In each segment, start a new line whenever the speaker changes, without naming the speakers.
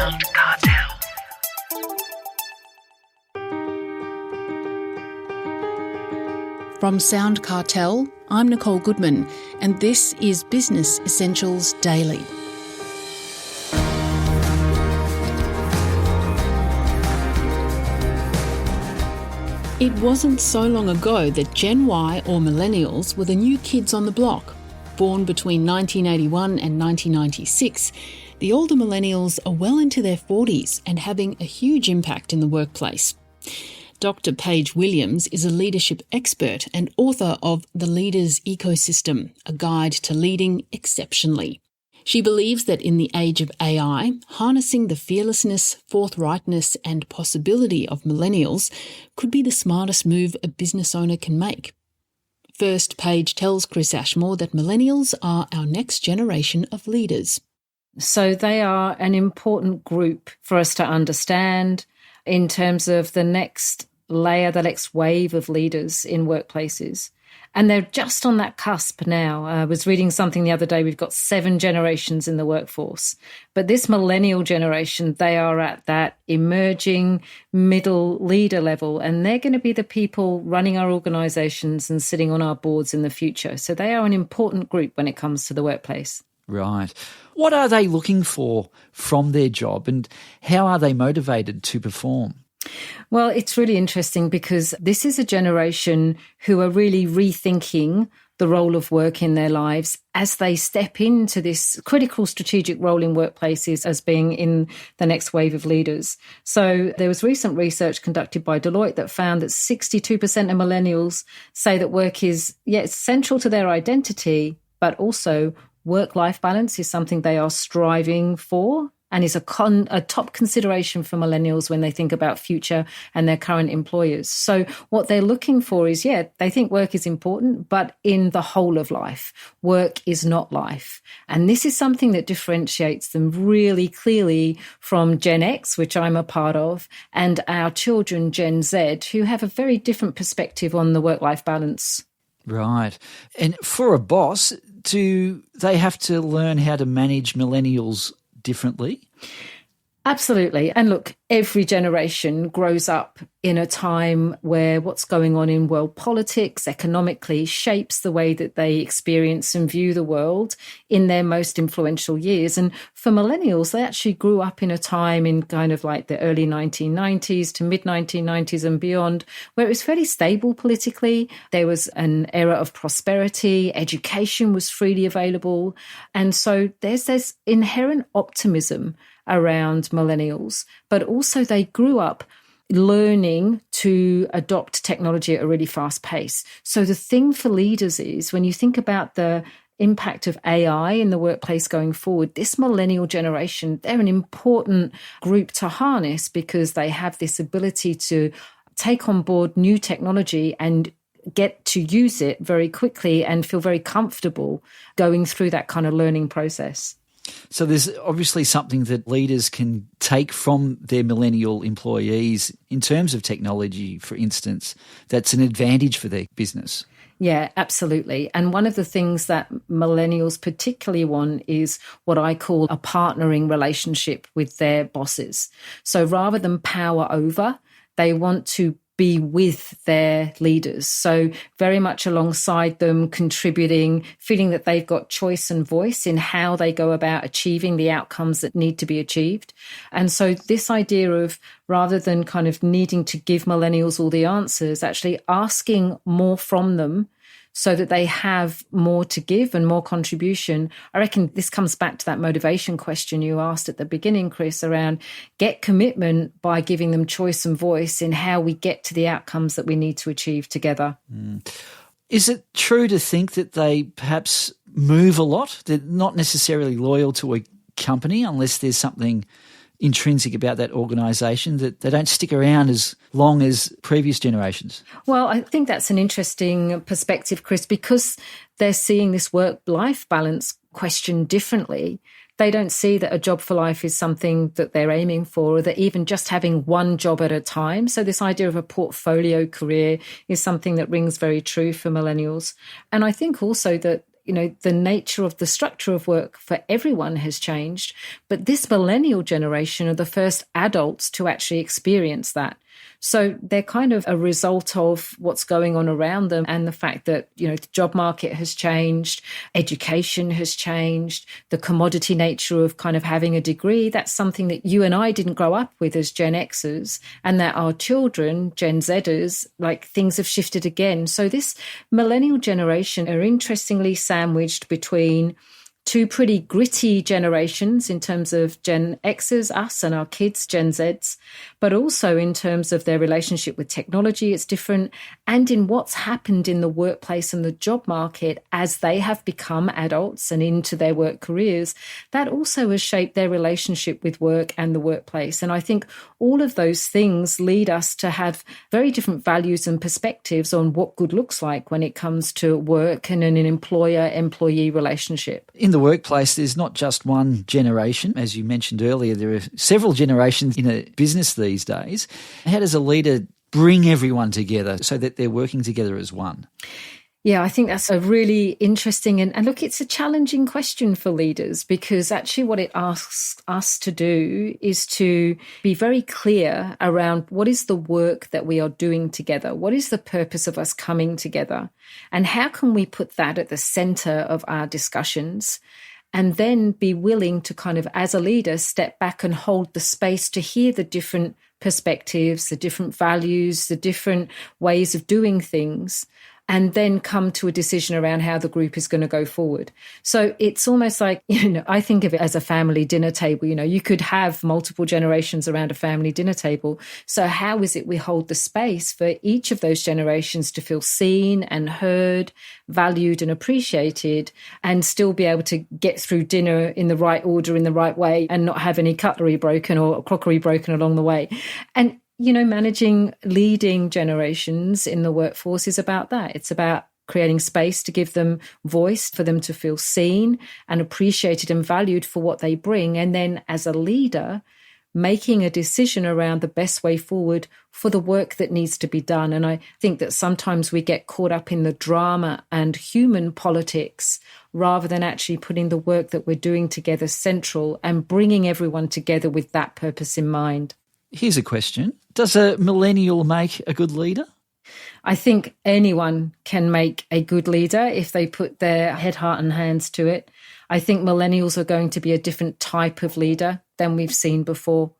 SoundCartel.
From SoundCartel, I'm Nicole Goodman, and this is Business Essentials Daily. It wasn't so long ago that Gen Y or Millennials were the new kids on the block. Born between 1981 and 1996, the older Millennials are well into their 40s and having a huge impact in the workplace. Dr. Paige Williams is a leadership expert and author of The Leader's Ecosystem, a guide to leading exceptionally. She believes that in the age of AI, harnessing the fearlessness, forthrightness and possibility of millennials could be the smartest move a business owner can make. First, Paige tells Chris Ashmore that millennials are our next generation of leaders.
So they are an important group for us to understand in terms of the next layer, the next wave of leaders in workplaces. And they're just on that cusp now. I was reading something the other day. We've got 7 generations in the workforce. But this millennial generation, they are at that emerging middle leader level. And they're going to be the people running our organisations and sitting on our boards in the future. So they are an important group when it comes to the workplace.
Right. What are they looking for from their job and how are they motivated to perform?
Well, it's really interesting because this is a generation who are really rethinking the role of work in their lives as they step into this critical strategic role in workplaces as being in the next wave of leaders. So there was recent research conducted by Deloitte that found that 62% of millennials say that work is, it's central to their identity, but also work-life balance is something they are striving for and is a top consideration for millennials when they think about future and their current employers. So what they're looking for is, they think work is important, but in the whole of life. Work is not life. And this is something that differentiates them really clearly from Gen X, which I'm a part of, and our children, Gen Z, who have a very different perspective on the work-life balance.
Right. And for a boss, do they have to learn how to manage millennials differently?
Absolutely. And look, every generation grows up in a time where what's going on in world politics, economically, shapes the way that they experience and view the world in their most influential years. And for millennials, they actually grew up in a time in kind of like the early 1990s to mid-1990s and beyond, where it was fairly stable politically. There was an era of prosperity, education was freely available. And so there's this inherent optimism around millennials, but also they grew up learning to adopt technology at a really fast pace. So the thing for leaders is when you think about the impact of AI in the workplace going forward, this millennial generation, they're an important group to harness because they have this ability to take on board new technology and get to use it very quickly and feel very comfortable going through that kind of learning process.
So there's obviously something that leaders can take from their millennial employees in terms of technology, for instance, that's an advantage for their business.
Yeah, absolutely. And one of the things that millennials particularly want is what I call a partnering relationship with their bosses. So rather than power over, they want to be with their leaders. So very much alongside them, contributing, feeling that they've got choice and voice in how they go about achieving the outcomes that need to be achieved. And so this idea of rather than kind of needing to give millennials all the answers, actually asking more from them so that they have more to give and more contribution. I reckon this comes back to that motivation question you asked at the beginning, Chris, around get commitment by giving them choice and voice in how we get to the outcomes that we need to achieve together.
Is it true to think that they perhaps move a lot? They're not necessarily loyal to a company unless there's something intrinsic about that organisation, that they don't stick around as long as previous generations?
Well, I think that's an interesting perspective, Chris, because they're seeing this work-life balance question differently. They don't see that a job for life is something that they're aiming for, or that even just having one job at a time. So this idea of a portfolio career is something that rings very true for millennials. And I think also that the nature of the structure of work for everyone has changed. But this millennial generation are the first adults to actually experience that. So they're kind of a result of what's going on around them and the fact that, the job market has changed, education has changed, the commodity nature of kind of having a degree. That's something that you and I didn't grow up with as Gen Xers, and that our children, Gen Zers, things have shifted again. So this millennial generation are interestingly sandwiched between two pretty gritty generations in terms of Gen Xers, us, and our kids, Gen Zs, but also in terms of their relationship with technology, it's different, and in what's happened in the workplace and the job market as they have become adults and into their work careers, that also has shaped their relationship with work and the workplace. And I think all of those things lead us to have very different values and perspectives on what good looks like when it comes to work and in an employer-employee relationship.
In the workplace, there's not just one generation. As you mentioned earlier, there are several generations in a business these days. How does a leader bring everyone together so that they're working together as one?
Yeah, I think that's a really interesting and look, it's a challenging question for leaders, because actually what it asks us to do is to be very clear around what is the work that we are doing together? What is the purpose of us coming together? And how can we put that at the center of our discussions? And then be willing to kind of, as a leader, step back and hold the space to hear the different perspectives, the different values, the different ways of doing things, and then come to a decision around how the group is going to go forward. So it's almost like, I think of it as a family dinner table. You could have multiple generations around a family dinner table. So how is it we hold the space for each of those generations to feel seen and heard, valued and appreciated, and still be able to get through dinner in the right order, in the right way, and not have any cutlery broken or crockery broken along the way? And managing leading generations in the workforce is about that. It's about creating space to give them voice, for them to feel seen and appreciated and valued for what they bring. And then as a leader, making a decision around the best way forward for the work that needs to be done. And I think that sometimes we get caught up in the drama and human politics rather than actually putting the work that we're doing together central and bringing everyone together with that purpose in mind.
Here's a question. Does a millennial make a good leader?
I think anyone can make a good leader if they put their head, heart and hands to it. I think millennials are going to be a different type of leader than we've seen before.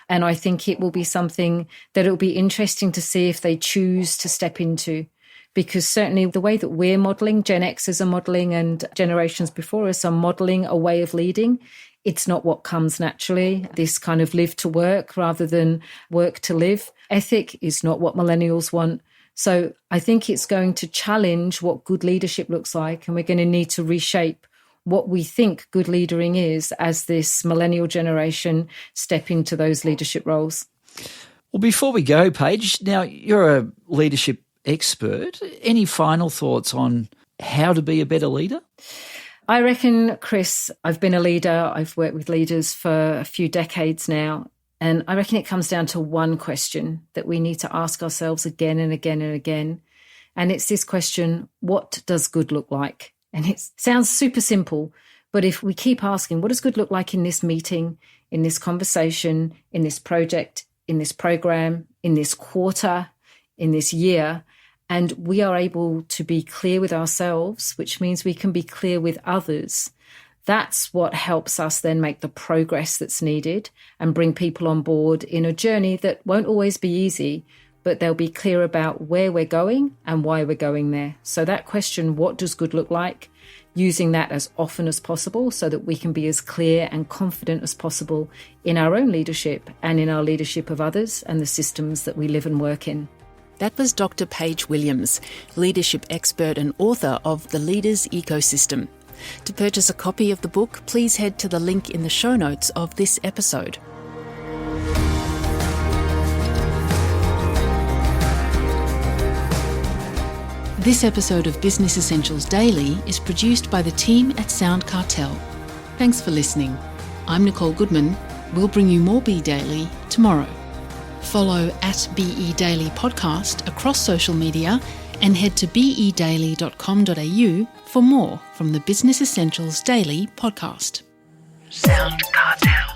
And I think it will be something that it'll be interesting to see if they choose to step into. Because certainly the way that we're modelling, Gen Xers are modelling and generations before us are modelling a way of leading. It's not what comes naturally. This kind of live to work rather than work to live ethic is not what millennials want. So I think it's going to challenge what good leadership looks like, and we're going to need to reshape what we think good leading is as this millennial generation step into those leadership roles.
Well, before we go, Paige, now you're a leadership expert. Any final thoughts on how to be a better leader?
I reckon, Chris, I've been a leader. I've worked with leaders for a few decades now. And I reckon it comes down to one question that we need to ask ourselves again and again and again. And it's this question, what does good look like? And it sounds super simple, but if we keep asking, what does good look like in this meeting, in this conversation, in this project, in this program, in this quarter, in this year, and we are able to be clear with ourselves, which means we can be clear with others, that's what helps us then make the progress that's needed and bring people on board in a journey that won't always be easy, but they'll be clear about where we're going and why we're going there. So that question, what does good look like? Using that as often as possible so that we can be as clear and confident as possible in our own leadership and in our leadership of others and the systems that we live and work in.
That was Dr. Paige Williams, leadership expert and author of The Leader's Ecosystem. To purchase a copy of the book, please head to the link in the show notes of this episode. This episode of Business Essentials Daily is produced by the team at SoundCartel. Thanks for listening. I'm Nicole Goodman. We'll bring you more Be Daily tomorrow. Follow @BE Daily Podcast across social media And head to bedaily.com.au for more from the Business Essentials Daily podcast.
SoundCartel.